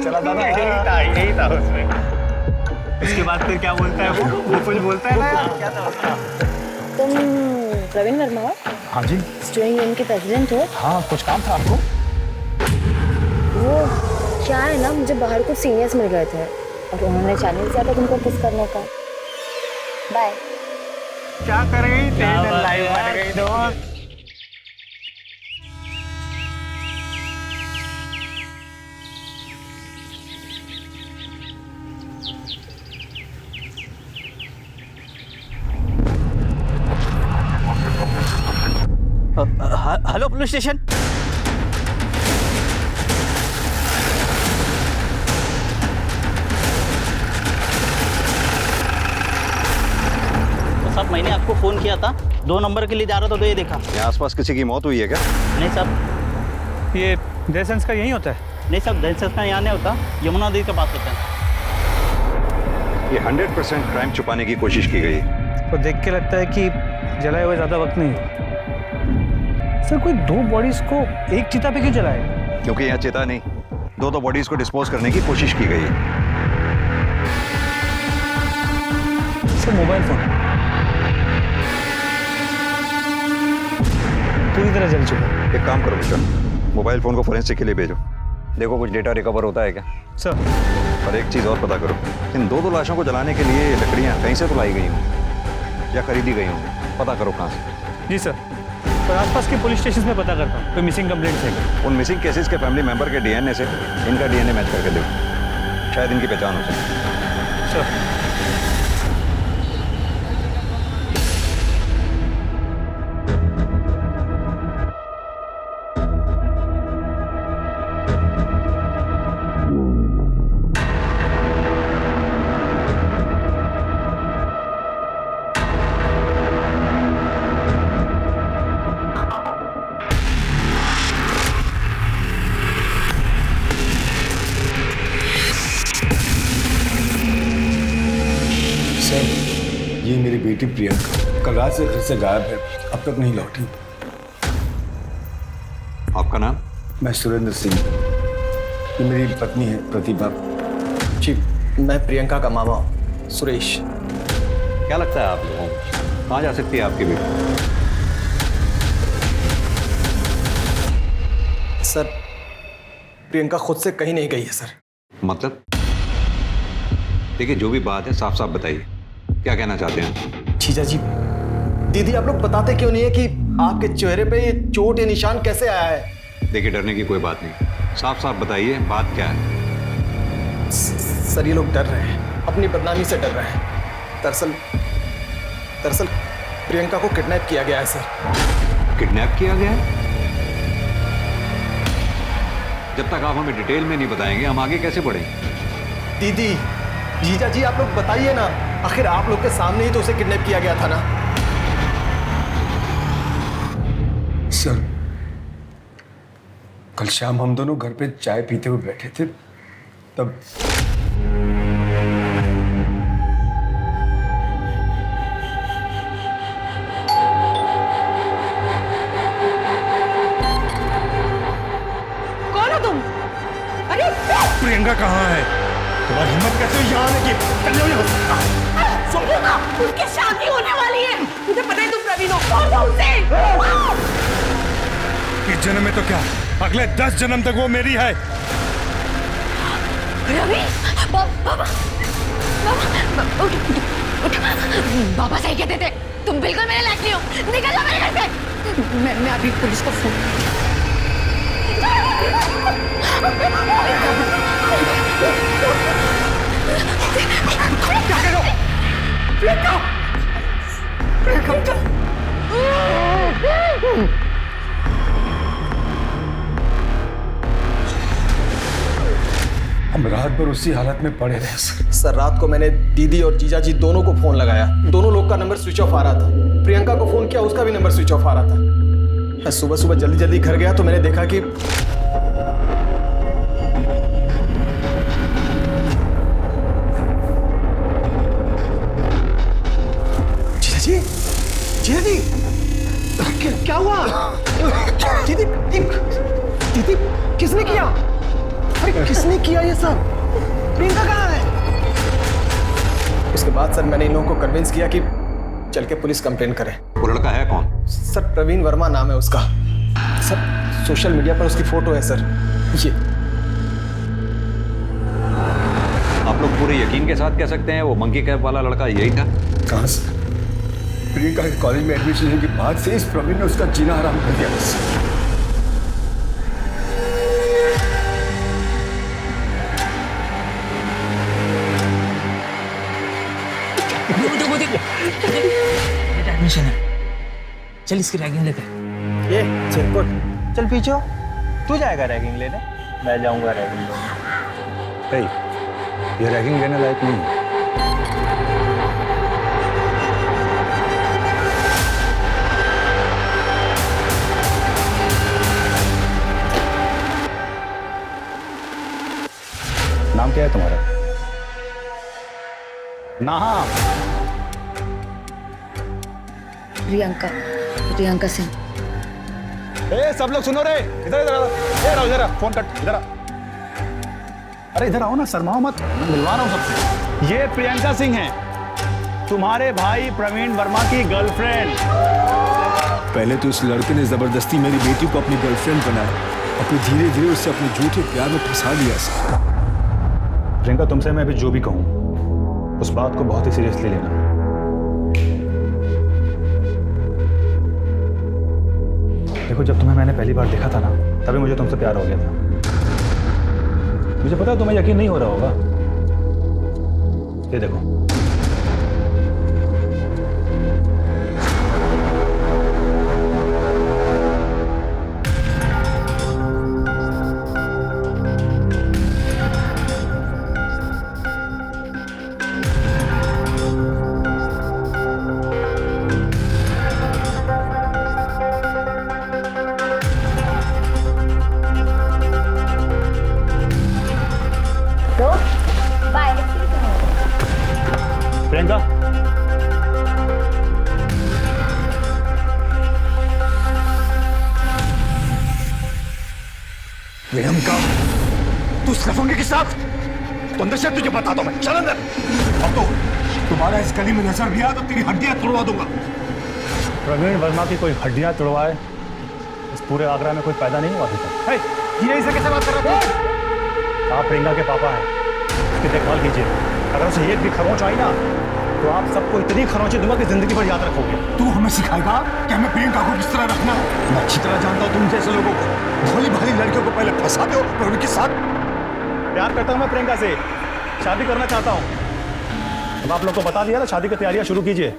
चला था ना, यही था उसमें। उसके बाद फिर क्या बोलता है वो कुछ बोलता है ना, क्या था उसका? तुम प्रवीण वर्मा हो? हाँ जी। स्टूडेंट यूनियन के प्रेसिडेंट हो? हाँ, कुछ काम था आपको? वो क्या है ना, मुझे बाहर कुछ सीनियर्स मिल गए थे और उन्होंने चैलेंज दिया था तुमको किस करने का। बाय। क्या कर गई, तेरी लाइफ बन गई दोस्त। Hello police station. तो साहब मैंने आपको फोन किया था, 2 नंबर के लिए जा रहा था तो ये देखा। यहाँ आसपास किसी की मौत हुई है क्या? नहीं साहब। ये डेथ सेंस का यही होता है? नहीं साहब, डेथ सेंस का यहाँ नहीं होता, यमुना नदी के पास होता है। ये 100% क्राइम छुपाने की कोशिश की गई। तो देख के लगता है कि जलाए हुए ज़्यादा वक्त नहीं है। सर, कोई 2 बॉडीज को एक चिता पे क्यों जलाए? क्योंकि यहाँ चिता नहीं, 2 बॉडीज को डिस्पोज करने की कोशिश की गई है। सर, मोबाइल फोन पूरी तरह जल चुका है। एक काम करो बेटा, मोबाइल फोन को फोरेंसिक के लिए भेजो, देखो कुछ डेटा रिकवर होता है क्या। सर, और एक चीज़ और पता करो, इन 2 लाशों को जलाने के लिए लकड़ियाँ कहीं से तो लाई गई हों या खरीदी गई हों, पता करो कहाँ से। जी सर, और आसपास के पुलिस स्टेशन में पता करता हूँ कोई मिसिंग कंप्लेंट्स है क्या। उन मिसिंग केसेस के फैमिली मेंबर के डीएनए से इनका डीएनए मैच करके देखो, शायद इनकी पहचान हो सके। सर, ये मेरी बेटी प्रियंका कल रात से घर से गायब है, अब तक नहीं लौटी। आपका नाम? मैं सुरेंद्र सिंह, ये मेरी पत्नी है प्रतिभा। जी, मैं प्रियंका का मामा सुरेश। क्या लगता है आप लोगों को कहाँ जा सकती है आपकी बेटी? सर, प्रियंका खुद से कहीं नहीं गई है सर। मतलब? देखिए, जो भी बात है साफ साफ बताइए, क्या कहना चाहते हैं? जीजा जी, दीदी आप लोग बताते क्यों नहीं है कि आपके चेहरे पे ये चोट या निशान कैसे आया है? देखिए, डरने की कोई बात नहीं, साफ साफ बताइए बात क्या है। सर, ये लोग डर रहे हैं, अपनी बदनामी से डर रहे हैं। दरअसल प्रियंका को किडनैप किया गया है सर। किडनैप किया गया है? जब तक आप हमें डिटेल में नहीं बताएंगे हम आगे कैसे बढ़ेंगे? दीदी, जीजा जी आप लोग बताइए ना, आखिर आप लोग के सामने ही तो उसे किडनैप किया गया था ना। सर, कल शाम हम दोनों घर पे चाय पीते हुए बैठे थे, तब कौन हो तुम? अरे प्रियंका कहाँ है? तुम्हारी हिम्मत कैसे यहाँ आने की? चल जाओ यहाँ। सुनिएगा, उनकी शादी होने वाली है। मुझे पता है तुम प्रवीण हो, कौन हो उनसे? इस जन्म में तो क्या, अगले 10 जन्म तक वो मेरी है। रवि, बाबा, उठ। बाबा सही कहते थे, तुम बिल्कुल मेरे लायक नहीं हो। निकल जाओ मेरे घर से। मैं अभी पुलिस को फोन। क्या कर रहे हो? प्रियंका! प्रियंका! हम रात भर उसी हालत में पड़े रहे सर। सर, रात को मैंने दीदी और जीजा जी दोनों को फोन लगाया, दोनों लोग का नंबर स्विच ऑफ आ रहा था। प्रियंका को फोन किया, उसका भी नंबर स्विच ऑफ आ रहा था। मैं सुबह सुबह जल्दी जल्दी घर गया तो मैंने देखा कि जीजा जी, क्या हुआ? दीदी, दीदी, किसने किया? अरे किसने किया ये सब? प्रियंका कहाँ है? उसके बाद सर मैंने इन लोगों को कन्विंस किया कि चल के पुलिस कंप्लेन करें। वो लड़का है कौन? सर प्रवीण वर्मा नाम है उसका। सर सोशल मीडिया पर उसकी फोटो है सर, ये। आप लोग पूरे यकीन के साथ कह सकते हैं वो मंकी कैप वाला लड़का यही था? कहाँ से? प्रियंका के कॉलेज में एडमिशन लेने के बाद से इस प्रवीण ने उसका जीना हराम कर दिया बस। एडमिशन है, चल इसकी रैगिंग लेते हैं। ये चिरकुट चल पीछे हो। तू जाएगा रैगिंग लेने, मैं जाऊंगा रैगिंग लेने। ये रैगिंग लेने लायक नहीं है। नाम क्या है तुम्हारा? नाम? प्रियंका सिंह। ए सब लोग सुनो रे, इधर इधर इधर इधर फोन कट, इधर अरे इधर आओ ना, शर्माओ मत, मैं मिलवा रहा हूँ सबसे। ये प्रियंका सिंह हैं, तुम्हारे भाई प्रवीण वर्मा की गर्लफ्रेंड। पहले तो उस लड़के ने जबरदस्ती मेरी बेटी को अपनी गर्लफ्रेंड बनाया और फिर धीरे धीरे उससे अपने झूठे प्यार में फंसा दिया सर। प्रियंका, तुमसे मैं अभी जो भी कहूँ उस बात को बहुत ही सीरियसली लेना। देखो, जब तुम्हें मैंने पहली बार देखा था ना, तभी मुझे तुमसे प्यार हो गया था। मुझे पता है तुम्हें यकीन नहीं हो रहा होगा। ये देखो, प्रियंका, प्रियंका, तू उस लफंगे के साथ? तो अंदर से तुझे बताता हूं मैं, चल अंदर। अब तो तुम्हारा इस गली में नजर भी आया तो तेरी हड्डियां तोड़वा दूंगा। प्रवीण वर्मा की कोई हड्डियां तोड़वाए इस पूरे आगरा में कोई पैदा नहीं हुआ अभी तक। धीरे से कैसे बात कर रहा था? आप प्रियंका के पापा हैं, उसकी देखभाल कीजिए। अगर उसे एक भी खरोंच आई ना, तो आप सबको इतनी खरोंचे दूंगा कि जिंदगी भर याद रखोगे। तू हमें सिखाएगा कि हमें प्रियंका को किस तरह रखना? मैं अच्छी तरह जानता हूं तुम जैसे लोगों को। भोली भाली लड़कियों को पहले फंसा दो और उनके साथ। प्यार करता हूं मैं प्रियंका से, शादी करना चाहता हूं। अब आप लोग को बता दिया ना, शादी की तैयारियां शुरू कीजिए।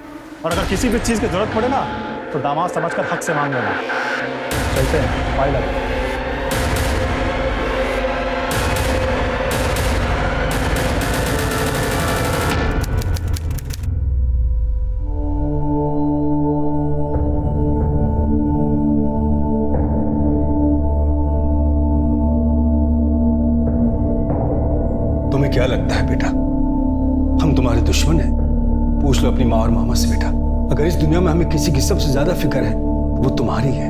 और अगर किसी भी चीज की जरूरत पड़े ना, तो दामाद समझकर हक से मांग लेना। चलते हैं, फाइल लगे। तुम्हें क्या लगता है बेटा, हम तुम्हारे दुश्मन हैं? पूछ लो अपनी माँ और मामा से बेटा। अगर इस दुनिया में हमें किसी की सबसे ज्यादा फिक्र है, वो तुम्हारी है।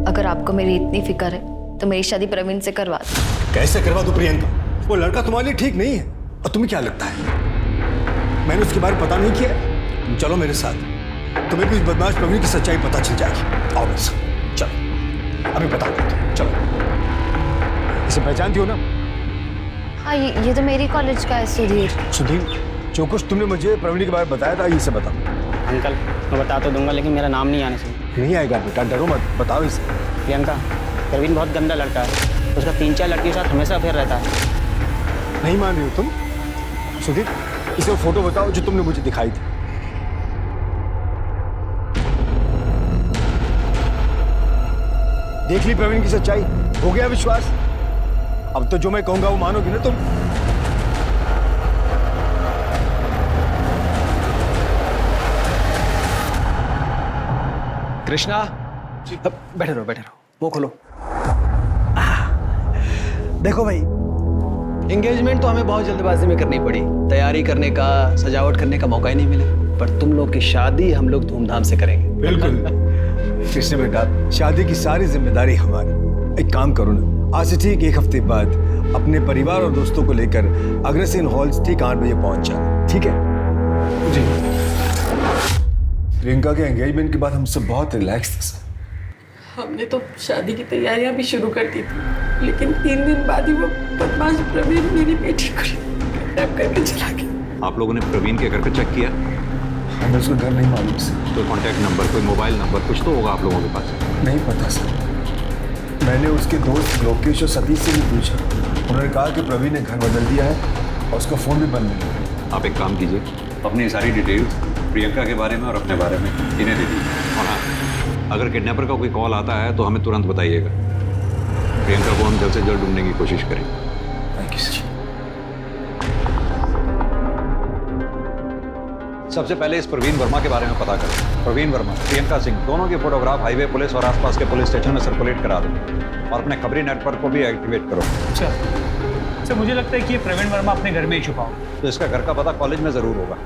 अगर आपको मेरी इतनी फिक्र है तो मेरी शादी प्रवीण से करवा दो। कैसे करवा दो प्रियंका? वो लड़का तुम्हारे लिए ठीक नहीं है। और तुम्हें क्या लगता है मैंने उसके बारे में पता नहीं किया? तुम चलो मेरे साथ, तुम्हें भी उस बदमाश प्रवीण की सच्चाई पता चल जाएगी। आओ मेरे साथ, चलो अभी बता दो। चलो, इसे पहचानती हो ना? हाँ, ये तो मेरी कॉलेज का है, सुधीर। सुधीर, जो कुछ तुमने मुझे प्रवीण के बारे में बताया था, ये से बताओ। अंकल, मैं बता तो दूंगा, लेकिन मेरा नाम नहीं आने से। नहीं आएगा बेटा, डरो मत, बताओ इसे। प्रियंका, प्रवीण बहुत गंदा लड़का है। उसका 3-4 लड़कियों के साथ हमेशा अफेयर रहता है। नहीं मान रही हो तुम? सुधीर, इसे वो फोटो बताओ जो तुमने मुझे दिखाई थी। देख ली प्रवीण की सच्चाई? हो गया विश्वास? अब तो जो मैं कहूंगा वो मानोगी ना तुम? कृष्णा, बैठे रहो, वो खोलो। देखो भाई, एंगेजमेंट तो हमें बहुत जल्दबाजी में करनी पड़ी। तैयारी करने का, सजावट करने का मौका ही नहीं मिला। पर तुम लोग की शादी हम लोग धूमधाम से करेंगे। बिल्कुल। कृष्ण बेटा, शादी की सारी जिम्मेदारी हमारी। एक काम करो ना, आज से ठीक 1 हफ्ते बाद अपने परिवार और दोस्तों को लेकर अग्रसेन हॉल्स ठीक 8 बजे पहुंच जाना, ठीक है? जी। प्रियंका के एंगेजमेंट के बाद हम सब बहुत रिलैक्स थे सर। हमने तो शादी की तैयारियां भी शुरू कर दी थी, लेकिन 3 दिन बाद ही वो बदमाश प्रवीण मेरी बेटी को किडनैप करके चला गया। आप लोगों ने प्रवीण के घर पे चेक किया? हमें उसका घर नहीं मालूम सर। कोई कॉन्टैक्ट नंबर, कोई मोबाइल नंबर कुछ तो होगा आप लोगों के पास? नहीं पता सर। मैंने उसके दोस्त लोकेश और सतीश से भी पूछा, उन्होंने कहा कि प्रवीण ने घर बदल दिया है और उसका फ़ोन भी बंद है। आप एक काम कीजिए, अपनी सारी डिटेल्स प्रियंका के बारे में और अपने बारे में इन्हें दे दीजिए। और हाँ, अगर किडनैपर का कोई कॉल आता है तो हमें तुरंत बताइएगा। प्रियंका को हम जल्द से जल्द ढूंढने की कोशिश करेंगे। Thank you sir. सबसे पहले इस प्रवीण वर्मा के बारे में पता करें। प्रवीण वर्मा, प्रियंका सिंह, दोनों की फोटोग्राफ हाईवे पुलिस और आसपास के पुलिस स्टेशन में सर्कुलेट करा दो और अपने खबरी नेटवर्क को भी एक्टिवेट करो। सर मुझे लगता है कि ये प्रवीण वर्मा अपने घर में ही छुपा हो। तो इसका घर का पता कॉलेज में जरूर होगा।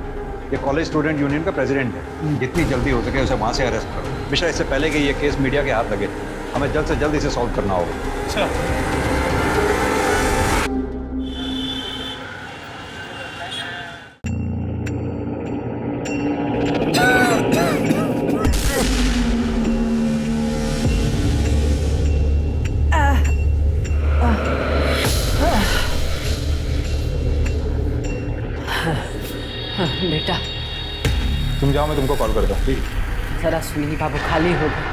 ये कॉलेज स्टूडेंट यूनियन का प्रेसिडेंट है। जितनी जल्दी हो सके उसे वहाँ से अरेस्ट करो। मिश्रा, इससे पहले कि ये केस मीडिया के हाथ लगे, हमें जल्द से जल्द इसे सॉल्व करना होगा। बेटा तुम जाओ, मैं तुमको कॉल करता हूँ। जरा सुनील बाबू खाली हो गए।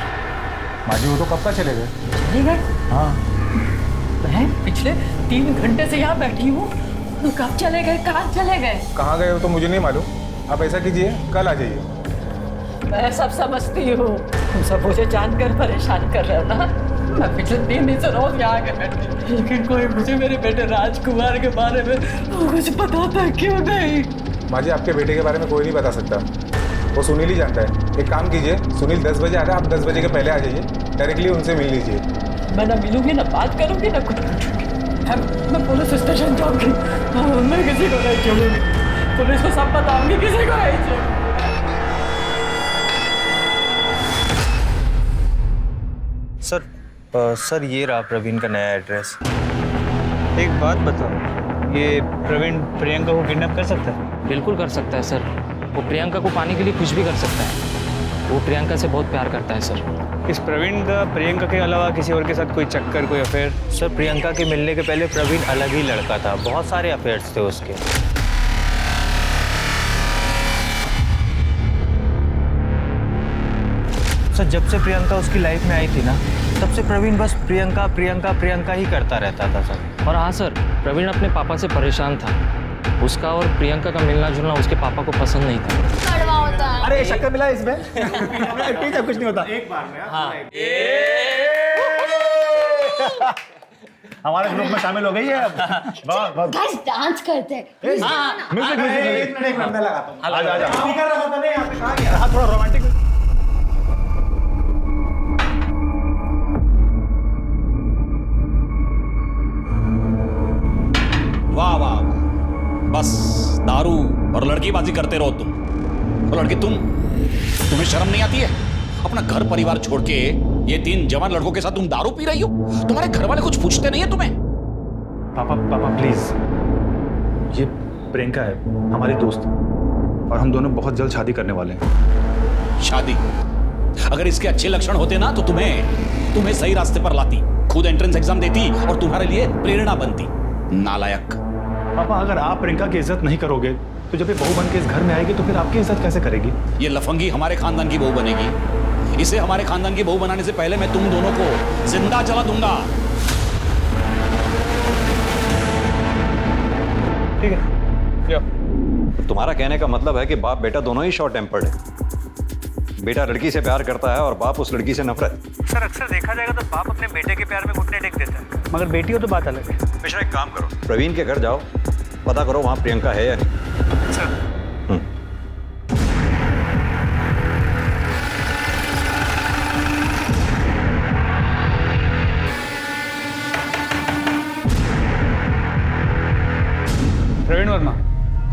माँ जी वो तो कब का चले गए? चले गए? हाँ। मैं पिछले 3 घंटे से यहाँ बैठी हूँ, तो कब चले गए, कहाँ चले गए? कहाँ गए हो तो मुझे नहीं मालूम। आप ऐसा कीजिए, कल आ जाइए। मैं सब समझती हूँ, तुम सब मुझे जानकर परेशान कर रहे हो ना। मैं पिछले 3 दिन से रोज यहाँ आके बैठी, लेकिन कोई मुझे मेरे बेटे राजकुमार के बारे में कुछ बताता क्यों नहीं? माँ जी आपके बेटे के बारे में कोई नहीं बता सकता, वो सुनील ही जानता है। एक काम कीजिए, सुनील 10 बजे आ रहा है, आप 10 बजे के पहले आ जाइए, डायरेक्टली उनसे मिल लीजिए। मैं ना मिलूंगी, ना बात करूंगी, ना कुछ पूछूंगी। मैं पुलिस स्टेशन जाऊंगी, मैं किसी को नहीं छोड़ूंगी। पुलिस को सब बताऊंगी, किसी को नहीं छोड़ूंगी। सर ये रहा प्रवीण का नया एड्रेस। एक बात बताओ, ये प्रवीण प्रियंका को किडनैप कर सकता है? बिल्कुल कर सकता है सर। वो प्रियंका को पाने के लिए कुछ भी कर सकता है। वो प्रियंका से बहुत प्यार करता है सर। इस प्रवीण का प्रियंका के अलावा किसी और के साथ कोई चक्कर, कोई अफेयर? सर प्रियंका के मिलने के पहले प्रवीण अलग ही लड़का था, बहुत सारे अफेयर्स थे उसके। सर जब से प्रियंका उसकी लाइफ में आई थी ना, तब से प्रवीण बस प्रियंका प्रियंका प्रियंका ही करता रहता था सर। और हाँ सर, प्रवीण अपने पापा से परेशान था। उसका और प्रियंका का मिलना जुलना उसके पापा को पसंद नहीं था। कड़वा होता है। अरे शक्कर मिला इसमें? ठीक है, कुछ नहीं होता। एक बार में हाँ। हमारे ग्रुप में शामिल हो गई है अब। बहुत गाइस डांस करते हैं। म्यूजिक एक मिनट मैं लगाता हूँ। आजा स्पीकर रखा था नहीं, यहाँ पे कहाँ गया? हाँ थोड़ा रोमांटिक। वाह वाह, बस दारू और लड़कीबाजी करते रहो तुम। और लड़के तुम्हें शर्म नहीं आती है? अपना घर परिवार छोड़ के ये 3 जवान लड़कों के साथ तुम दारू पी रही हो? तुम्हारे घर वाले कुछ पूछते नहीं है तुम्हें? पापा प्लीज, ये प्रियंका है हमारी दोस्त, और हम दोनों बहुत जल्द शादी करने वाले हैं। शादी? अगर इसके अच्छे लक्षण होते ना तो तुम्हें सही रास्ते पर लाती, खुद एंट्रेंस एग्जाम देती और तुम्हारे लिए प्रेरणा बनती। नालायक। पापा अगर आप प्रियंका की इज्जत नहीं करोगे तो जब ये बहू बन के इस घर में आएगी तो फिर आपकी इज्जत कैसे करेगी? ये लफंगी हमारे खानदान की बहू बनेगी। इसे हमारे खानदान की बहू बनाने से पहले मैं तुम दोनों को जिंदा जला दूंगा। ठीक है। तुम्हारा कहने का मतलब है कि बाप बेटा दोनों ही शॉर्ट टेम्पर्ड है। बेटा लड़की से प्यार करता है और बाप उस लड़की से नफरत। सर अक्सर देखा जाएगा तो बाप अपने बेटे के प्यार में घुटने टेक देता है, मगर बेटी हो तो बात अलग है। मिश्रा एक काम करो, प्रवीण के घर जाओ, पता करो वहाँ प्रियंका है या नहीं। सर प्रवीण वर्मा?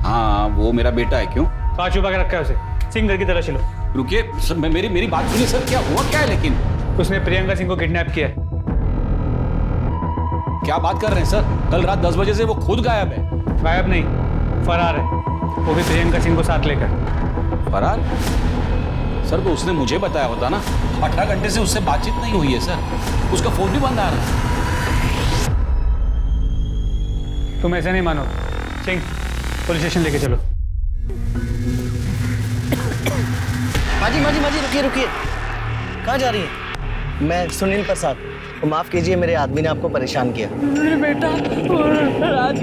हाँ वो मेरा बेटा है। क्यों? कहाँ छुपा के रखा है उसे? सिंह घर की तरह चलो। रुकिए सर, मेरी बात सुनिए सर। क्या हुआ क्या है? लेकिन उसने प्रियंका सिंह को किडनैप किया है। क्या बात कर रहे हैं सर? कल रात 10 बजे से वो खुद गायब है। गायब नहीं, फरार है, वो भी प्रियंका सिंह को साथ लेकर। फरार? सर तो उसने मुझे बताया होता ना। 18 घंटे से उससे बातचीत नहीं हुई है सर, उसका फोन भी बंद आ रहा है। तुम ऐसे नहीं मानो। सिंह, पुलिस स्टेशन लेके चलो। माजी माजी माजी रुकिए रुकिए, कहाँ जा रही है? मैं सुनील प्रसाद, माफ कीजिए मेरे आदमी ने आपको परेशान किया। मेरे बेटा और राज।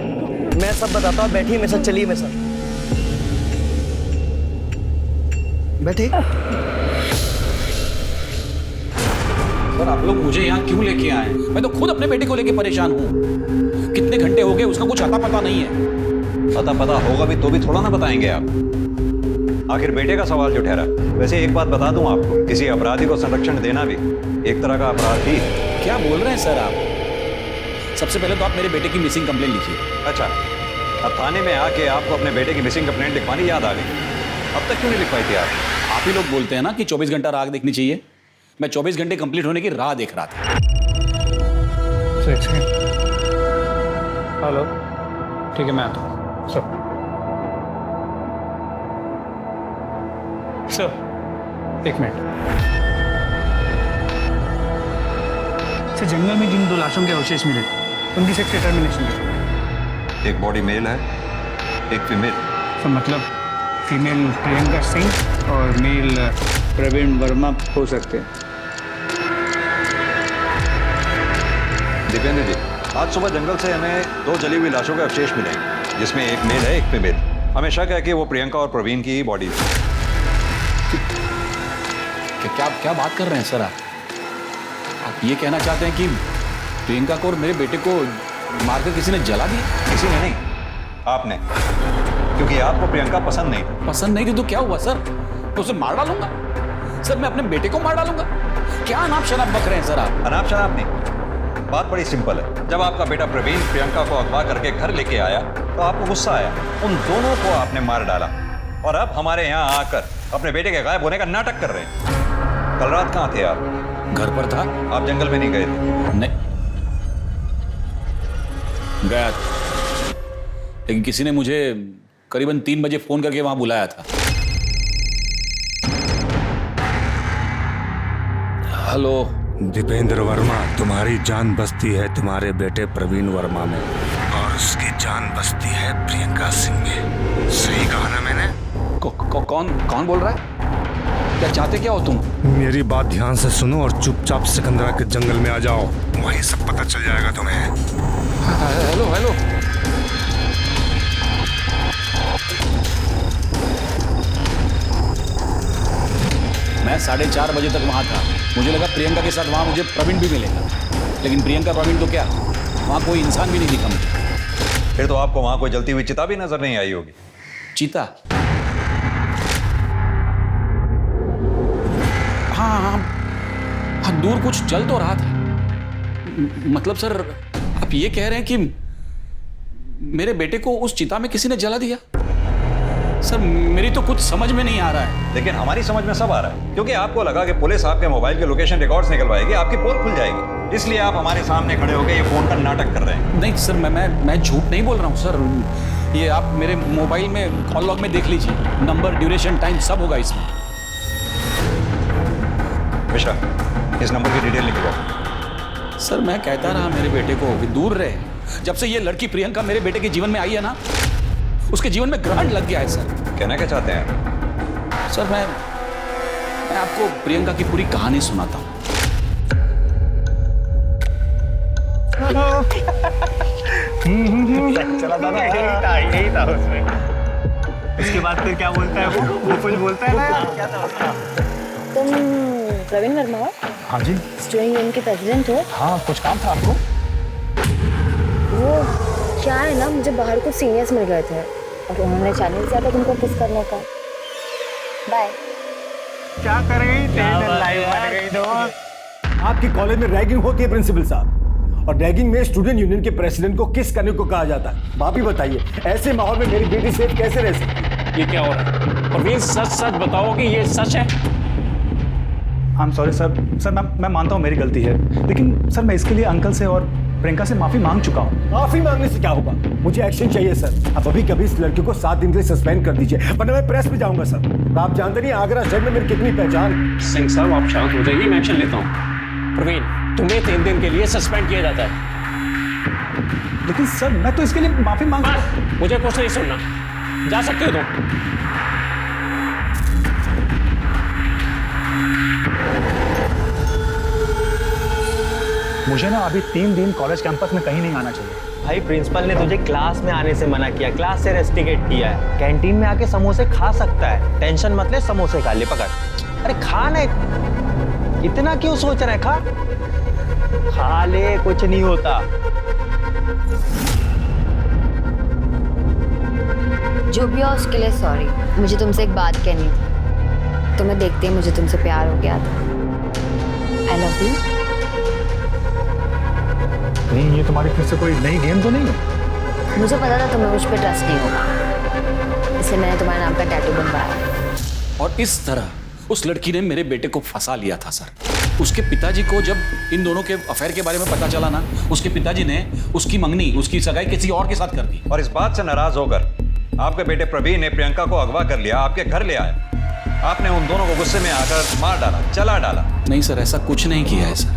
मैं सब बताता हूँ, बैठिए मेरे साथ, चलिए मेरे साथ बैठिए। सर आप लोग मुझे यहाँ क्यों लेके आए? मैं तो खुद अपने बेटे को लेके परेशान हूँ। कितने घंटे हो गए, उसका कुछ अता पता नहीं है। पता होगा भी तो भी थोड़ा ना बताएंगे आप। आखिर बेटे का सवाल जो ठहरा। वैसे एक बात बता दूं आपको, किसी अपराधी को संरक्षण देना भी एक तरह का अपराध ही। क्या बोल रहे हैं सर आप? सबसे पहले तो आप मेरे बेटे की मिसिंग कंप्लेंट लिखिए। अच्छा, अब थाने में आके आपको अपने बेटे की मिसिंग कंप्लेंट लिखवानी याद आ गई। अब तक क्यों नहीं लिखवाई थी आप? आप ही लोग बोलते हैं ना कि 24 घंटा राह देखनी चाहिए। मैं 24 घंटे कंप्लीट होने की राह देख रहा था। हेलो, ठीक है मैं आता हूँ। सर, एक मिनट। सर, जंगल में जिन 2 लाशों के अवशेष मिले उनकी सेक्स डिटर्मिनेशन है। एक बॉडी मेल है, एक फीमेल। तो मतलब फीमेल प्रियंका सिंह और मेल प्रवीण वर्मा हो सकते हैं। दीपेंद्र जी, आज सुबह जंगल से हमें 2 जली हुई लाशों के अवशेष मिले, जिसमें एक मेल है, एक फीमेल। हमें शक है कि वो प्रियंका और प्रवीण की ही बॉडी है। क्या बात कर रहे हैं सर आप ये कहना चाहते हैं कि प्रियंका को और मेरे बेटे को मारकर किसी ने जला दिया? किसी ने नहीं, आपने। क्योंकि आपको प्रियंका पसंद नहीं। पसंद नहीं थी तो क्या हुआ सर? तो उसे मार डालूंगा सर, मैं अपने बेटे को मार डालूंगा। क्या अनाप शनाप बक रहे हैं सर आप? अनाप शनाप नहीं, बात बड़ी सिंपल है। जब आपका बेटा प्रवीण प्रियंका को अगवा करके घर लेके आया तो आपको गुस्सा आया, उन दोनों को आपने मार डाला और अब हमारे यहाँ आकर अपने बेटे के गायब होने का नाटक कर रहे हैं। कल रात कहाँ थे आप? घर पर था। आप जंगल में नहीं गए थे? नहीं गया था, लेकिन किसी ने मुझे करीबन 3 बजे फोन करके वहां बुलाया था। हेलो दीपेंद्र वर्मा, तुम्हारी जान बसती है तुम्हारे बेटे प्रवीण वर्मा में और उसकी जान बसती है प्रियंका सिंह में। सही कहा ना मैंने? कौन बोल रहा है? क्या चाहते क्या हो तुम? मेरी बात ध्यान से सुनो और चुपचाप सिकंदरा के जंगल में आ जाओ, वहीं सब पता चल जाएगा तुम्हें। हेलो हेलो, मैं 4:30 बजे तक वहां था। मुझे लगा प्रियंका के साथ वहां मुझे प्रवीण भी मिलेगा, लेकिन प्रियंका प्रवीण तो क्या, वहां कोई इंसान भी नहीं दिखा मुझे। फिर तो आपको वहां कोई जलती हुई चिता भी नजर नहीं आई होगी। चीता? हाँ, दूर कुछ जल तो रहा था। मतलब सर आप ये कह रहे हैं कि मेरे बेटे को उस चिता में किसी ने जला दिया? सर मेरी तो कुछ समझ में नहीं आ रहा है। लेकिन हमारी समझ में सब आ रहा है, क्योंकि आपको लगा कि पुलिस आपके मोबाइल के लोकेशन रिकॉर्ड्स निकलवाएगी, आपकी पोल खुल जाएगी, इसलिए आप हमारे सामने खड़े होकर ये फोन का नाटक कर रहे हैं। नहीं सर, मैं झूठ नहीं बोल रहा हूँ सर। ये आप मेरे मोबाइल में कॉल लॉग में देख लीजिए, नंबर, ड्यूरेशन, टाइम सब होगा इसमें। मिश्रा, इस नंबर की डिटेल निकलवाओ। सर मैं कहता रहा मेरे बेटे को कि दूर रहे। जब से ये लड़की प्रियंका मेरे बेटे के जीवन में आई है ना, उसके जीवन में ग्रहण लग गया है सर। कहना क्या चाहते हैं? सर मैं आपको प्रियंका की पूरी कहानी सुनाता हूँ। चला था ना, यही था उसमें। उसके बाद फिर क्या बोलता है वो कुछ बोलता है ना। क्या था उसका? तुम प्रवीण वर्मा हो? हाँ जी। स्टूडेंट यूनियन के प्रेसिडेंट हो? हाँ, कुछ काम था आपको? वो क्या है ना, मुझे बाहर कुछ सीनियर्स मिल गए थे और उन्होंने चैलेंज किया था तुमको किस करने का। बाय। क्या कर गई? लाइव बन गई दोस्त। आपके कॉलेज में रैगिंग होती है प्रिंसिपल साहब, और रैगिंग में स्टूडेंट यूनियन के प्रेसिडेंट को किस करने को कहा जाता है। आप ही बताइए, ऐसे माहौल में मेरी बेटी सेफ कैसे रह सकती? ये क्या हो रहा है? प्रवीण सच सच बताओ कि ये सच है? I am sorry sir. Sir मैं मानता हूँ मेरी गलती है, लेकिन सर मैं इसके लिए अंकल से और प्रियंका से माफ़ी मांग चुका हूँ। माफी मांगने से क्या होगा? मुझे एक्शन चाहिए सर। आप अभी कभी इस लड़की को 7 दिन के लिए सस्पेंड कर दीजिए, वरना मैं प्रेस में जाऊंगा सर। आप जानते नहीं आगरा शहर में मेरी कितनी पहचान। सिंह साहब आप शांत हो जाइए, मैं एक्शन लेता हूँ। प्रवीण, तुम्हें 3 दिन के लिए सस्पेंड किया जाता है। लेकिन सर मैं तो इसके लिए माफ़ी मांग। मुझे कुछ नहीं सुनना, जा सकते हो तुम। मुझे ना अभी 3 दिन कॉलेज कैंपस में कहीं नहीं आना चाहिए। भाई प्रिंसिपल ने तुझे क्लास में आने से मना किया, क्लास से रेस्टिकेट किया है। कैंटीन में आके समोसे खा सकता है, टेंशन मत ले, समोसे खा ले, पकड़। अरे खा ना, इतना क्यों सोच रहा है, खा ले, कुछ नहीं होता। जो भी हो उसके लिए सॉरी। मुझे तुमसे एक बात कहनी थी। तुम्हें देखते ही मुझे तुमसे प्यार हो गया था। I love you. नहीं, ये तुम्हारी फिर से कोई नई गेम तो नहीं है? मुझे पता था तुम्हें मुझ पर ट्रस्ट नहीं होगा, इसलिए मैंने तुम्हारे नाम का टैटू बनवाया। और इस तरह उस लड़की ने मेरे बेटे को फंसा लिया था सर। उसके पिताजी को जब इन दोनों के अफेयर के बारे में पता चला ना, उसके पिताजी ने उसकी मंगनी, उसकी सगाई किसी और के साथ कर दी। और इस बात से नाराज होकर आपके बेटे प्रवीण ने प्रियंका को अगवा कर लिया, आपके घर ले आया। आपने उन दोनों को गुस्से में आकर मार डाला, चला डाला। नहीं सर, ऐसा कुछ नहीं किया है सर।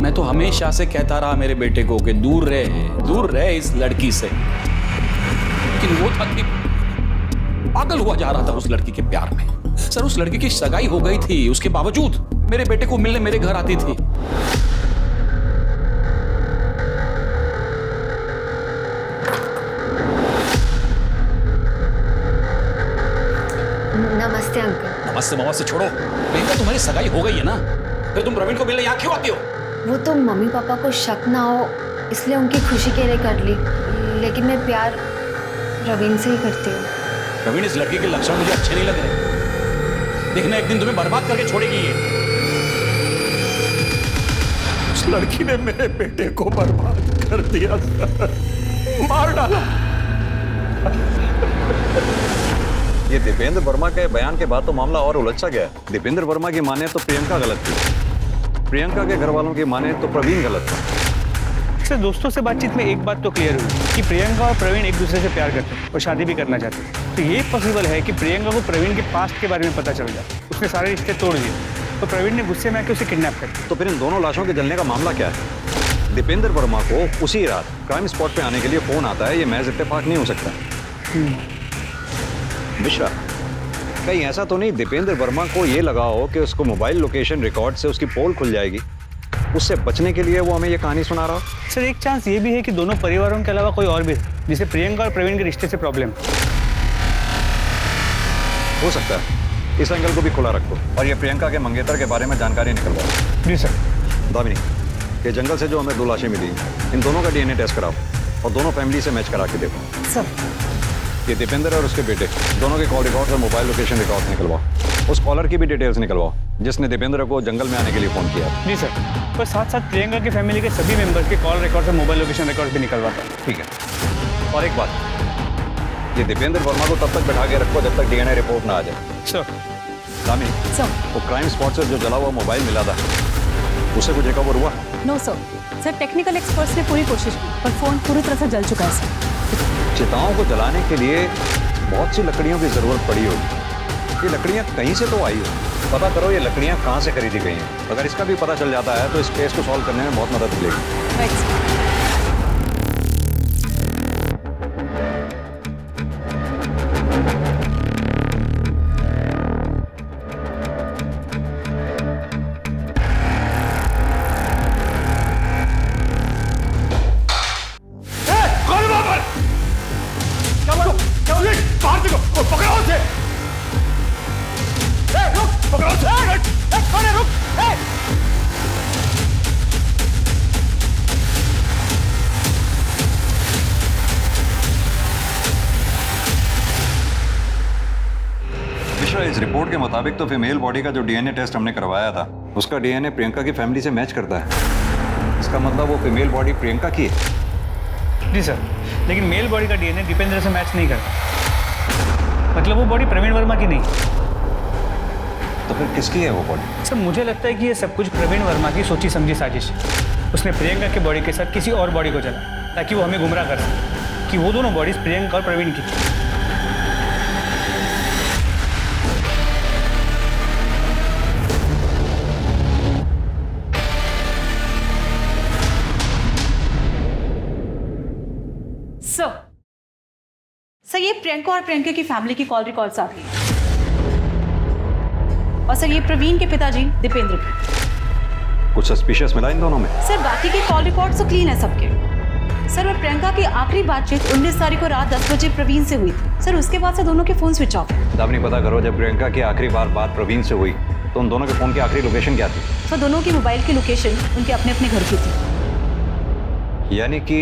मैं तो हमेशा से कहता रहा मेरे बेटे को कि दूर रहे इस लड़की से, लेकिन वो था कि पागल हुआ जा रहा था उस लड़की के प्यार में। सर उस लड़की की सगाई हो गई थी, उसके बावजूद मेरे बेटे को मिलने मेरे घर आती थी। नमस्ते अंकल। नमस्ते छोड़ो, प्रियंका तुम्हारी सगाई हो गई है ना, फिर तुम प्रवीण को मिलने यहाँ क्यों आती हो? वो तो मम्मी पापा को शक ना हो इसलिए उनकी खुशी के लिए कर ली, लेकिन मैं प्यार प्रवीण से ही करती हूँ। प्रवीण, इस लड़की के लक्षण मुझे अच्छे नहीं लग रहे। देखना एक दिन तुम्हें बर्बाद करके छोड़ेगी ये। उस लड़की ने मेरे बेटे को बर्बाद कर दिया सर, मार डाला। ये दीपेंद्र वर्मा के बयान के बाद तो मामला और उलझा गया। दीपेंद्र वर्मा की माने तो प्रियंका गलत थी, प्रियंका के घर वालों की माने तो प्रवीण गलत था। सर दोस्तों से बातचीत में एक बात तो क्लियर हुई कि प्रियंका और प्रवीण एक दूसरे से प्यार करते हैं और शादी भी करना चाहते हैं। तो ये पॉसिबल है कि प्रियंका को प्रवीण के पास्ट के बारे में पता चल जाए, उसने सारे रिश्ते तोड़ दिए, तो प्रवीण ने गुस्से में आके उसे किडनैप कर दिया। तो फिर इन दोनों लाशों के जलने का मामला क्या है? दीपेंद्र वर्मा को उसी रात क्राइम स्पॉट पे आने के लिए फोन आता है, ये महज इत्तेफाक नहीं हो सकता। मिश्रा, कहीं ऐसा तो नहीं दीपेंद्र वर्मा को ये लगा हो कि उसको मोबाइल लोकेशन रिकॉर्ड से उसकी पोल खुल जाएगी, उससे बचने के लिए वो हमें ये कहानी सुना रहा हो? सर एक चांस ये भी है कि दोनों परिवारों के अलावा कोई और भी है जिसे प्रियंका और प्रवीण के रिश्ते से प्रॉब्लम हो सकता है। इस एंगल को भी खुला रखो और ये प्रियंका के मंगेतर के बारे में जानकारी निकलवाओ। जी सर। दामिनी, ये जंगल से जो हमें 2 लाशें मिली, इन दोनों का डीएनए टेस्ट कराओ और दोनों फैमिली से मैच करा के देखो। सर ये दीपेंद्र और उसके बेटे दोनों के कॉल रिकॉर्ड और मोबाइल लोकेशन रिकॉर्ड निकलवाओ। उस कॉलर की भी डिटेल्स निकलवाओ जिसने दीपेंद्र को जंगल में आने के लिए फोन किया। जी सर, पर साथ साथ प्रियंका की फैमिली के सभी मेंबर्स के कॉल रिकॉर्ड और मोबाइल लोकेशन रिकॉर्ड भी निकलवाता है। ठीक है। और एक बात, ये दीपेंद्र वर्मा को तब तक बैठा के रखो जब तक डीएनए रिपोर्ट ना आ जाए। सर। दामिनी, वो क्राइम स्पॉट से जो जला हुआ मोबाइल मिला था उससे कुछ रिकवर हुआ? नो सर, टेक्निकल एक्सपर्ट्स ने पूरी कोशिश की पर फोन पूरी तरह से जल चुका है सर। चिताओं को जलाने के लिए बहुत सी लकड़ियों की जरूरत पड़ी होगी। ये लकड़ियां कहीं से तो आई हो, पता करो ये लकड़ियां कहाँ से खरीदी गई हैं। अगर इसका भी पता चल जाता है तो इस केस को सॉल्व करने में बहुत मदद मिलेगी। राइट। इस रिपोर्ट के मुताबिक तो फीमेल बॉडी का जो डीएनए टेस्ट हमने करवाया था उसका डीएनए प्रियंका की फैमिली से मैच करता है। इसका मतलब वो फीमेल बॉडी प्रियंका की है। जी सर, लेकिन मेल बॉडी का डीएनए दीपेंद्र से मैच नहीं करता, मतलब वो बॉडी प्रवीण वर्मा की नहीं। तो फिर किसकी है वो बॉडी? सर मुझे लगता है कि ये सब कुछ प्रवीण वर्मा की सोची समझी साजिश है। उसने प्रियंका के बॉडी के साथ किसी और बॉडी को जला ताकि वो हमें गुमराह कर सके कि वो दोनों बॉडीज प्रियंका और प्रवीण की थी। सर ये प्रियंका और प्रियंका की फैमिली की कॉल रिकॉर्ड्स आ गई। और सर ये प्रवीण के पिताजी दीपेंद्र की। कुछ सस्पिशियस मिला इन दोनों में? सर बाकी के कॉल रिकॉर्ड्स तो क्लीन है सबके। सर और प्रियंका की आखिरी बातचीत 19 तारीख को रात 10 बजे प्रवीण से हुई थी। सर उसके बाद से दोनों के फोन स्विच ऑफ है। दामिनी पता करो, जब प्रियंका की आखिरी बार बात प्रवीण से हुई तो उन दोनों के फोन की आखिरी लोकेशन क्या थी? सर दोनों की मोबाइल की लोकेशन उनके अपने अपने घर की थी। यानी कि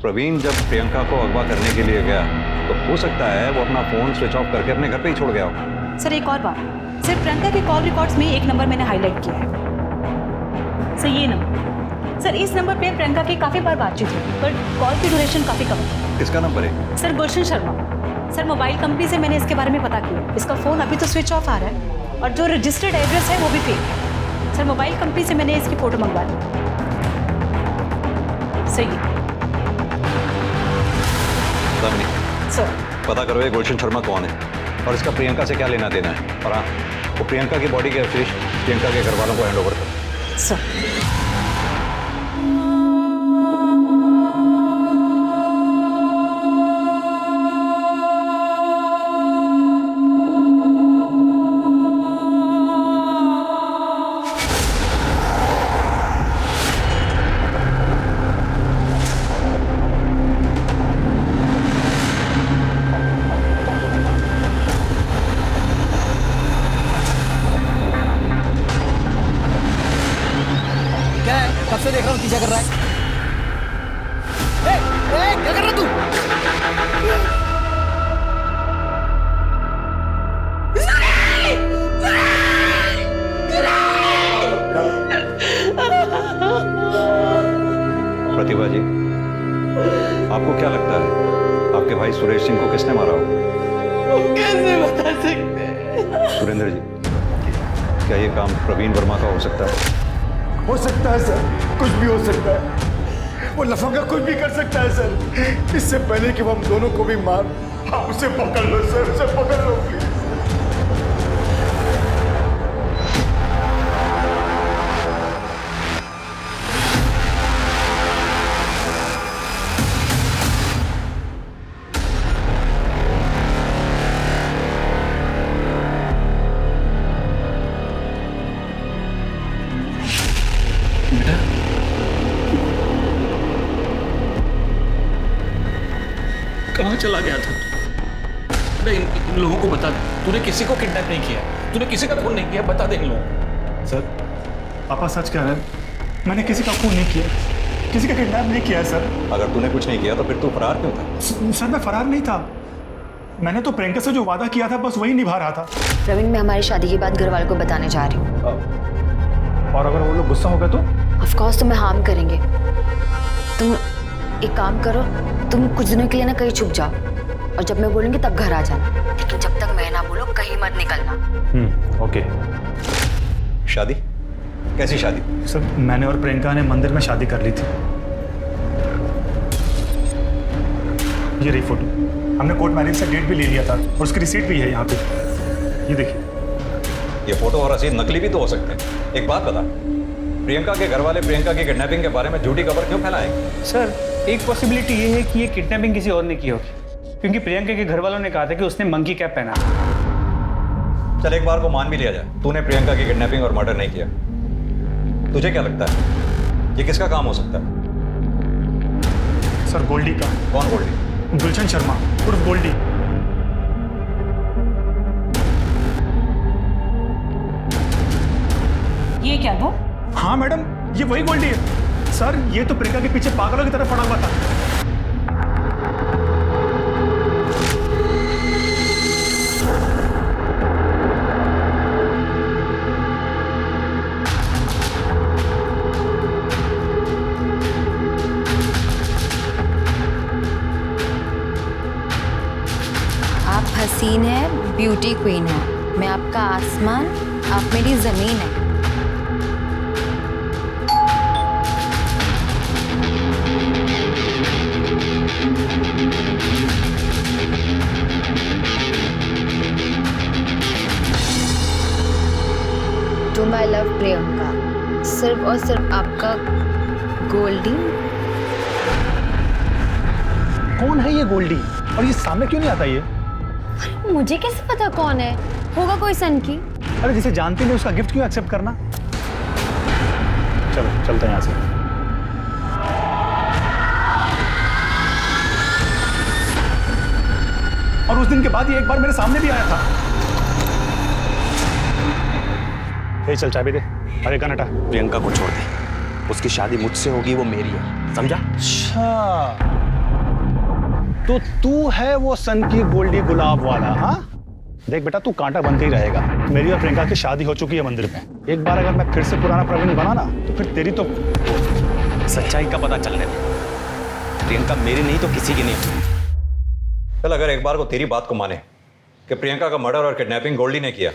प्रवीण जब प्रियंका को अगवा करने के लिए गया तो हो सकता है वो अपना फोन स्विच ऑफ करके अपने घर पे ही छोड़ गया हो। सर एक और बात, सर प्रियंका के कॉल रिकॉर्ड्स में एक नंबर मैंने हाईलाइट किया है। सर ये नंबर, सर इस नंबर पे प्रियंका की काफी बार बातचीत हुई पर कॉल की ड्यूरेशन काफी कम है। किसका नंबर है? सर गुलशन शर्मा। सर मोबाइल कंपनी से मैंने इसके बारे में पता किया। इसका फोन अभी तो स्विच ऑफ आ रहा है और जो रजिस्टर्ड एड्रेस है वो भी फेक है। सर मोबाइल कंपनी से मैंने इसकी फोटो मंगवा ली। सही सर पता करो ये गुलशन शर्मा कौन है और इसका प्रियंका से क्या लेना देना है। और हाँ, वो प्रियंका की बॉडी के अवशेष प्रियंका के घर वालों को हैंड ओवर करो। सर कब से देख रहा हूँ पीछा कर रहा है। क्या कर रहा तू? प्रतिभा जी, आपको क्या लगता है आपके भाई सुरेश सिंह को किसने मारा हो? कैसे बता सकते हैं? सुरेंद्र जी, क्या ये काम प्रवीण वर्मा का हो सकता है? हो सकता है सर, कुछ भी हो सकता है। वो लफंगा कुछ भी कर सकता है सर। इससे पहले कि वो हम दोनों को भी मार, आप उसे पकड़ लो सर, उसे पकड़ लो प्लीज। कहाँ चला गया था? अरे इन लोगों को बता, तूने किसी को किडनैप नहीं किया, तूने किसी का खून नहीं किया, बता दे इन लोगों को। सर पापा सच कह रहे हैं, मैंने किसी का खून नहीं किया, किसी का किडनैप नहीं किया है सर। अगर तूने कुछ नहीं किया तो फिर तू फरार क्यों था? सर मैं फरार नहीं था, मैंने तो प्रियंका से जो वादा किया था बस वही निभा रहा था। प्रवीण मैं हमारी शादी की बात घर वालों को बताने जा रही हूँ। और अगर वो लोग गुस्सा हो गए तो? ऑफ कोर्स तुम्हें हार्म करेंगे। तुम एक काम करो, तुम कुछ दिनों के लिए ना कहीं छुप जाओ और जब मैं बोलूंगी तब घर आ जाना, लेकिन जब तक मैं ना बोलूं कहीं मत निकलना। ओके। शादी? कैसी शादी? सर मैंने और प्रियंका ने मंदिर में शादी कर ली थी। ये रही फोटो, हमने कोर्ट मैरिज से डेट भी ले लिया था और उसकी रिसीट भी है यहाँ पे, ये देखिए। ये फोटो और रसीद नकली भी तो हो सकते हैं। एक बात बता, प्रियंका के घर वाले प्रियंका की किडनैपिंग के बारे में झूठी खबर क्यों फैलाएंगे? सर एक पॉसिबिलिटी ये है कि ये किडनैपिंग किसी और ने की होगी, क्योंकि प्रियंका के घर वालों ने कहा था कि उसने मंकी कैप पहना। चल एक बार को मान भी लिया जाए, तूने प्रियंका की किडनैपिंग और मर्डर नहीं किया, तुझे क्या लगता है ये किसका काम हो सकता है? सर गोल्डी का। कौन गोल्डी? गुलशन शर्मा उर्फ गोल्डी। ये क्या वो? हाँ मैडम, ये वही गोल्डी है। सर ये तो प्रियंका के पीछे पागलों की तरह पड़ा हुआ था। आप हसीन है, ब्यूटी क्वीन है, मैं आपका आसमान आप मेरी जमीन है। टू माई लव प्रियंका, सिर्फ और सिर्फ आपका गोल्डी। कौन है ये गोल्डी और ये सामने क्यों नहीं आता ये? मुझे कैसे पता कौन है? होगा कोई सन की। अरे जिसे जानती नहीं उसका गिफ्ट क्यों एक्सेप्ट करना? चलो चलते हैं यहाँ से। और उस दिन के बाद ये एक बार मेरे सामने भी आया था। ए, चल चाबी दे। अरे कनटा, प्रियंका को छोड़ दे, उसकी शादी मुझसे होगी, वो मेरी है, समझा? अच्छा, तो तू है वो सन की गोल्डी गुलाब वाला? हाँ देख बेटा, तू कांटा बनते ही रहेगा। मेरी और प्रियंका की शादी हो चुकी है मंदिर में। एक बार अगर मैं फिर से पुराना प्रवीण बना ना तो फिर तेरी तो सच्चाई का पता चलने दे। प्रियंका मेरी नहीं तो किसी की नहीं। चल, अगर एक बार को तेरी बात को माने कि प्रियंका का मर्डर और किडनैपिंग गोल्डी ने किया,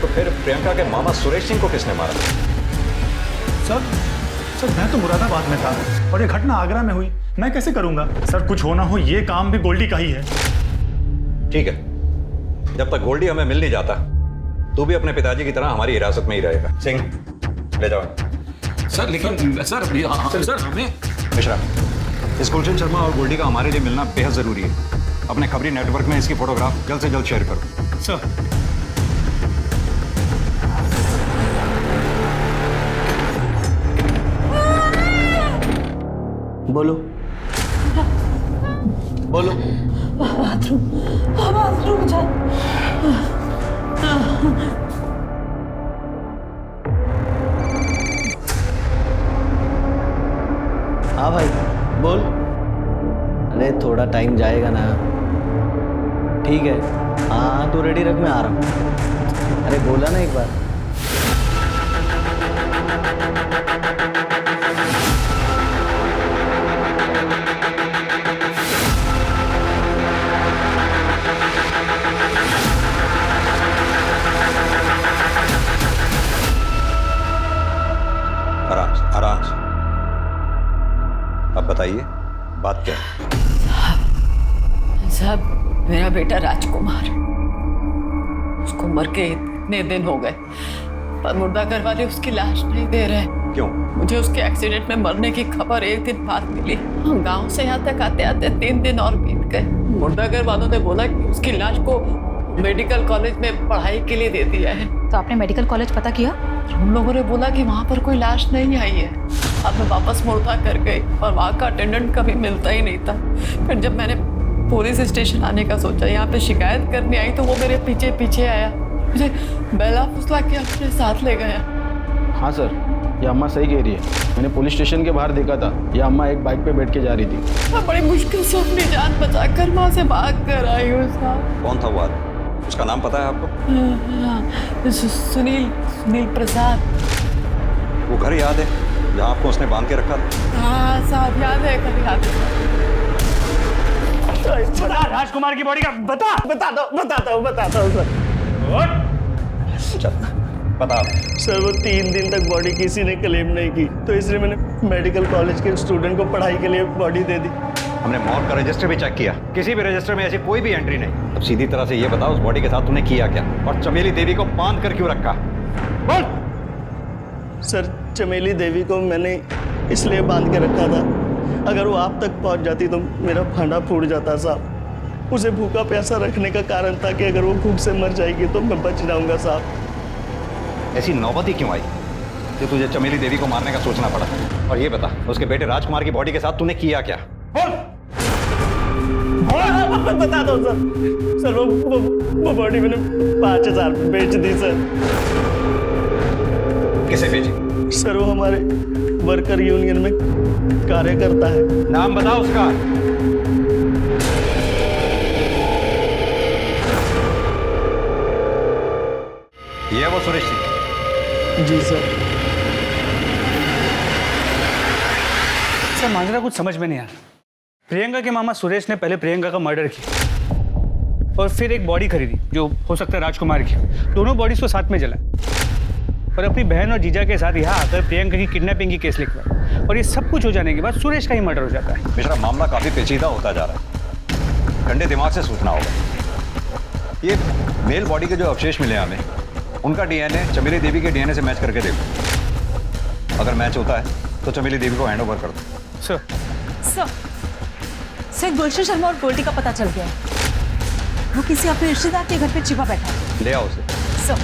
तो फिर प्रियंका के मामा सुरेश सिंह को किसने मारा? सर मैं तो मुरादाबाद में था और ये घटना आगरा में हुई। मैं कैसे करूंगा? सर कुछ होना हो, ये काम भी गोल्डी का ही है। ठीक है, जब तक गोल्डी हमें मिल नहीं जाता, तू भी अपने पिताजी की तरह हमारी हिरासत में ही रहेगा। सिंह, ले जाओ। सर लेकिन सर हमें मिश्रा, इस गुलशन शर्मा और गोल्डी का हमारे लिए मिलना बेहद जरूरी है। अपने खबरी नेटवर्क में इसकी फोटोग्राफ जल्द से जल्द शेयर करो। सर बोलो बोलो। बाथरूम जा। हाँ भाई बोल। अरे थोड़ा टाइम जाएगा ना। ठीक है, हाँ तू रेडी रख, मैं आ रहा हूँ। अरे बोला ना एक बार। आराम से। अब बताइए बात क्या है? साहब, मेरा बेटा राजकुमार, उसको मर के इतने दिन हो गए, पर मुर्दा घर वाले उसकी लाश नहीं दे रहे। क्यों? मुझे उसके एक्सीडेंट में मरने की खबर एक दिन बाद मिली। हम गांव से यहाँ तक आते आते 3 दिन और बीत गए। मुर्दा घर वालों ने बोला कि उसकी लाश को मेडिकल कॉलेज में पढ़ाई के लिए दे दिया है। तो आपने मेडिकल कॉलेज पता किया? उन लोगों ने बोला कि वहाँ पर कोई लाश नहीं आई है। अब मैं वापस मुर्दा कर गई और वहाँ का अटेंडेंट कभी मिलता ही नहीं था। फिर जब मैंने पुलिस स्टेशन आने का सोचा, यहाँ पे शिकायत करने आई, तो वो मेरे पीछे पीछे आया, मुझे बेला फुसला के अपने साथ ले गया। हाँ सर, ये अम्मा सही कह रही है। मैंने पुलिस स्टेशन के बाहर देखा था, ये अम्मा एक बाइक पे बैठ के जा रही थी। मैं बड़ी मुश्किल से अपनी जान बचाकर वहाँ से भाग कर आई हूँ साहब। कौन था वो आदमी? उसका नाम पता है आपको? सुनील प्रसाद। वो घर याद है जहाँ आपको उसने बांध के रखा था? हाँ साहब, याद है, कभी याद है। राजकुमार की बॉडी का बताता हूँ सर। बता। सर वो 3 दिन तक बॉडी किसी ने क्लेम नहीं की, तो इसलिए मैंने मेडिकल कॉलेज के स्टूडेंट को पढ़ाई के लिए बॉडी दे दी। हमने मौत का रजिस्टर भी चेक किया, किसी भी रजिस्टर में ऐसी कोई भी एंट्री नहीं। अब सीधी तरह से ये बताओ, उस बॉडी के साथ तूने किया क्या और चमेली देवी को बांध कर क्यों रखा? बोल। सर चमेली देवी को मैंने इसलिए बांध के रखा था, अगर वो आप तक पहुंच जाती तो मेरा फांडा फूट जाता साहब। उसे भूखा प्यासा रखने का कारण था कि अगर वो भूख से मर जाएगी तो मैं बच जाऊंगा साहब। ऐसी नौबत ही क्यों आई कि तुझे चमेली देवी को मारने का सोचना पड़ा? और ये बता, उसके बेटे राजकुमार की बॉडी के साथ तूने किया क्या? बता दो सर। वो बॉडी मैंने 5000 बेच दी सर। किसे बेची? सर वो हमारे वर्कर यूनियन में कार्य करता है। नाम बताओ उसका। ये वो सुरेश सिंह? जी सर। सर मांजरा कुछ समझ में नहीं आया। प्रियंका के मामा सुरेश ने पहले प्रियंका का मर्डर किया, और फिर एक बॉडी खरीदी जो हो सकता है राजकुमार की। दोनों बॉडीज को साथ में जला और अपनी बहन और जीजा के साथ यहाँ आकर प्रियंका की किडनैपिंग की केस लिखवाया। और ये सब कुछ हो जाने के बाद सुरेश का ही मर्डर हो जाता है। मिश्रा, मामला काफी पेचीदा होता जा रहा है, ठंडे दिमाग से सोचना होगा। ये मेल बॉडी के जो अवशेष मिले हमें, उनका डीएनए चमेली देवी के डीएनए से मैच करके देखो। अगर मैच होता है तो चमेली देवी को हैंड ओवर कर दो। सर गुलशन शर्मा और गोल्डी का पता चल गया है। वो किसी अपने रिश्तेदार के घर पे छिपा बैठा है। ले आओ उसे। सर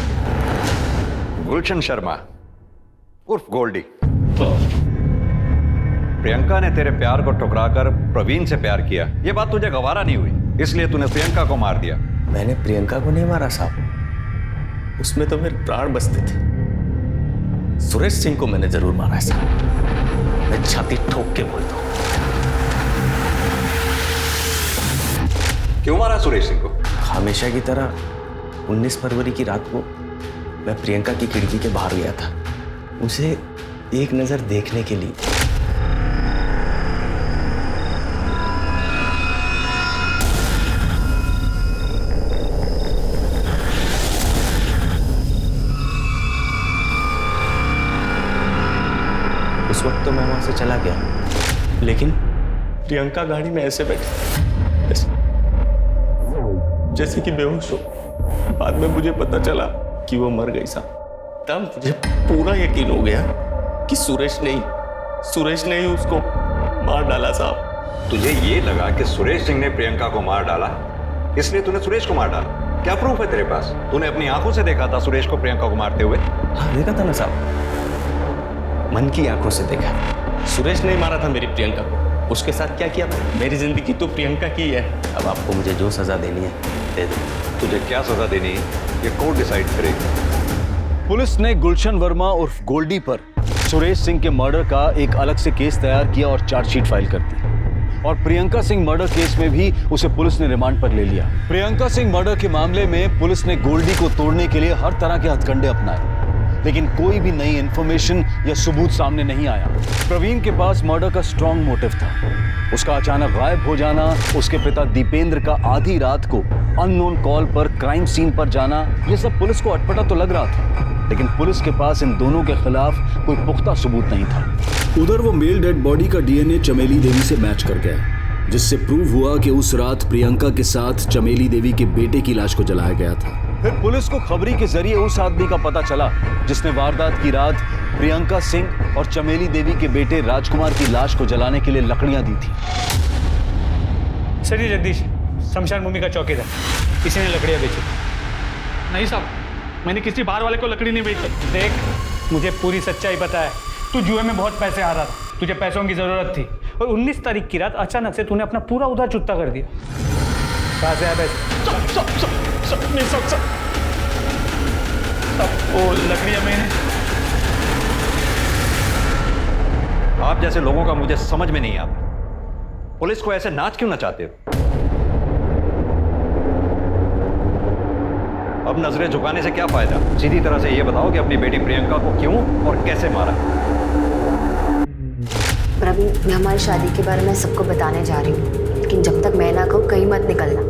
गुलशन शर्मा उर्फ गोल्डी, प्रियंका ने तेरे प्यार को ठुकराकर प्रवीण से प्यार किया, ये बात तुझे गवारा नहीं हुई, इसलिए तूने प्रियंका को मार दिया। मैंने प्रियंका को नहीं मारा साहब, उसमें तो मेरे प्राण बसते थे। सुरेश सिंह को मैंने जरूर मारा है साहब, मैं छाती ठोक के बोलता हूं। क्यों मारा सुरेश सिंह को? हमेशा की तरह 19 फरवरी की रात को मैं प्रियंका की खिड़की के बाहर गया था, उसे एक नजर देखने के लिए। उस वक्त तो मैं वहां से चला गया, लेकिन प्रियंका गाड़ी में ऐसे बैठी जैसे कि बेहोश हो। बाद में मुझे पता चला कि वो मर गई साहब। तब मुझे पूरा यकीन हो गया कि सुरेश ने ही उसको मार डाला साहब। तुझे ये लगा कि सुरेश सिंह ने प्रियंका को मार डाला, इसलिए तूने सुरेश को मार डाला? क्या प्रूफ है तेरे पास? तूने अपनी आंखों से देखा था सुरेश को प्रियंका को मारते हुए? हाँ देखा था ना साहब, मन की आंखों से देखा। सुरेश ने मारा था मेरी प्रियंका को, उसके साथ क्या किया? मेरी जिंदगी तो प्रियंका की है। अब आपको मुझे जो सजा देनी है दे दो। तुझे क्या सजा देनी है ये कोर्ट डिसाइड करेगी। पुलिस ने गुलशन वर्मा उर्फ गोल्डी पर सुरेश सिंह के मर्डर का एक अलग से केस तैयार किया और चार्जशीट फाइल कर दी। और प्रियंका सिंह मर्डर केस में भी उसे पुलिस ने रिमांड पर ले लिया। प्रियंका सिंह मर्डर के मामले में पुलिस ने गोल्डी को तोड़ने के लिए हर तरह के हथकंडे अपनाए, लेकिन कोई भी नई इंफॉर्मेशन या सबूत सामने नहीं आया। प्रवीण के पास मर्डर का स्ट्रॉन्ग मोटिव था। उसका अचानक गायब हो जाना, उसके पिता दीपेंद्र का आधी रात को अननोन कॉल पर क्राइम सीन पर जाना, ये सब पुलिस को अटपटा तो लग रहा था, लेकिन पुलिस के पास इन दोनों के खिलाफ कोई पुख्ता सबूत नहीं था। उधर वो मेल डेड बॉडी का डीएनए चमेली देवी से मैच कर गया, जिससे प्रूव हुआ कि उस रात प्रियंका के साथ चमेली देवी के बेटे की लाश को जलाया गया था। फिर पुलिस को खबरी के जरिए उस आदमी का पता चला जिसने वारदात की रात प्रियंका सिंह और चमेली देवी के बेटे राजकुमार की लाश को जलाने के लिए लकड़ियां दी थी। सर ये जगदीश शमशान भूमि का चौकीदार, किसी ने लकड़ियां बेची? नहीं साहब, मैंने किसी बाहर वाले को लकड़ी नहीं बेची। देख, मुझे पूरी सच्चाई पता है। तू जुए में बहुत पैसे आ रहा था, तुझे पैसों की जरूरत थी, और 19 तारीख की रात अचानक से तूने अपना पूरा उधार चुकता कर दिया। कहाँ से आया पैसे? वो लकड़ियां मैंने। आप जैसे लोगों का मुझे समझ में नहीं आता, पुलिस को ऐसे नाच क्यों नचाते हो? अब नजरें झुकाने से क्या फायदा? सीधी तरह से ये बताओ कि अपनी बेटी प्रियंका को क्यों और कैसे मारा? प्रवीण, मैं हमारी शादी के बारे में सबको बताने जा रही हूँ, लेकिन जब तक मैं ना कहूँ कहीं मत निकलना,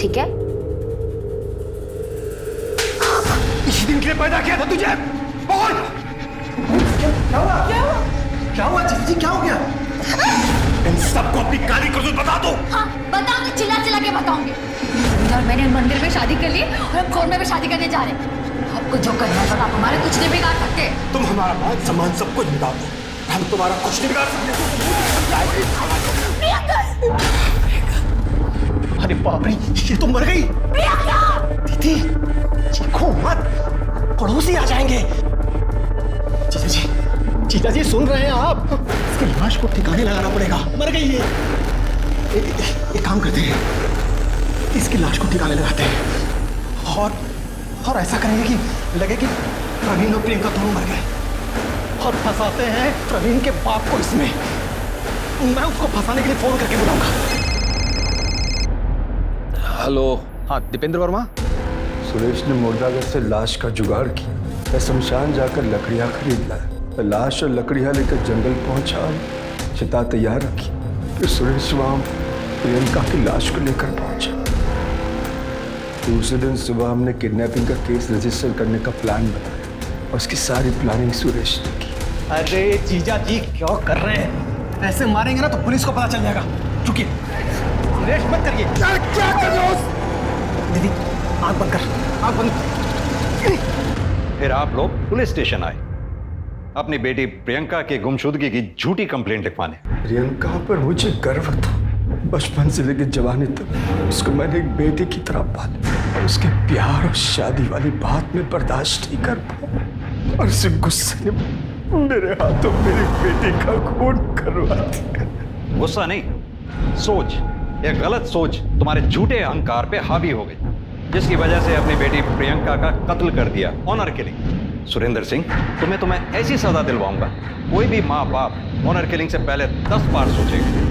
ठीक है? इसी दिन के लिए पैदा किया था तुझे। बोल क्या हुआ? क्या हुआ जीजी, क्या हो गया? इन सबको अपनी काली करतूत बता दो। हाँ बताऊंगी, चिल्ला चिल्ला के बताऊंगी। और मैंने मंदिर में शादी कर ली और हम कोर्ट में भी शादी करने जा रहे हैं। आपको जो करना है आप हमारे कुछ नहीं बिगाड़ सकते। तुम हमारा मान सम्मान सब कुछ बिगाड़ दो, हम तुम्हारा कुछ नहीं बिगाड़ सकते। अरे बाप रे, ये तो मर गई। दीदी चीखो मत, पड़ोसी आ जाएंगे। जीजा जी सुन रहे हैं आप? इसकी लाश को ठिकाने लगाना पड़ेगा, मर गई ये। एक काम करते हैं, इसकी लाश को ठिकाने लगाते हैं और ऐसा करेंगे कि लगे कि प्रवीण और प्रियंका दोनों मर गए, और फंसाते हैं प्रवीण के बाप को इसमें। मैं उसको फंसाने के लिए फोन करके बुलाऊंगा। हेलो। हाँ दीपेंद्र वर्मा। सुरेश ने मुर्दाघर से लाश का जुगाड़ किया। मैं शमशान जाकर लकड़ियां खरीद लाया। मैं लाश और लकड़ियां लेकर जंगल पहुंचा, चिता तैयार रखी। फिर सुरेश वहां प्रियंका की लाश को लेकर पहुंचा। दूसरे दिन सुबह हमने किडनैपिंग का केस रजिस्टर करने का प्लान बनाया और उसकी सारी प्लानिंग सुरेश ने की। अरे जीजा जी क्या कर रहे हैं? ऐसे मारेंगे ना तो पुलिस को पता चल जाएगा। चुकिए, सुरेश मत करिए। क्या कर रहे हो? दीदी आंख बंद कर, आंख बंद। फिर आप लोग पुलिस स्टेशन आए अपनी बेटी प्रियंका के गुमशुदगी की झूठी कंप्लेंट लिखवाने। प्रियंका पर मुझे गर्व था। बचपन से लेकर जवानी तक उसको मैंने एक बेटी की तरह पाला और उसके प्यार और शादी वाली बात में बर्दाश्त नहीं कर पाया और उसे गुस्से ने मेरे हाथों मेरी बेटी का खून करवा दिया। गुस्सा नहीं, सोच, एक गलत सोच तुम्हारे झूठे अहंकार पे हावी हो गई, जिसकी वजह से अपनी बेटी प्रियंका का कत्ल कर दिया, ऑनर किलिंग। सुरेंद्र सिंह, तुम्हें ऐसी सजा दिलवाऊंगा कोई भी माँ बाप ऑनर किलिंग से पहले 10 बार सोचेगा।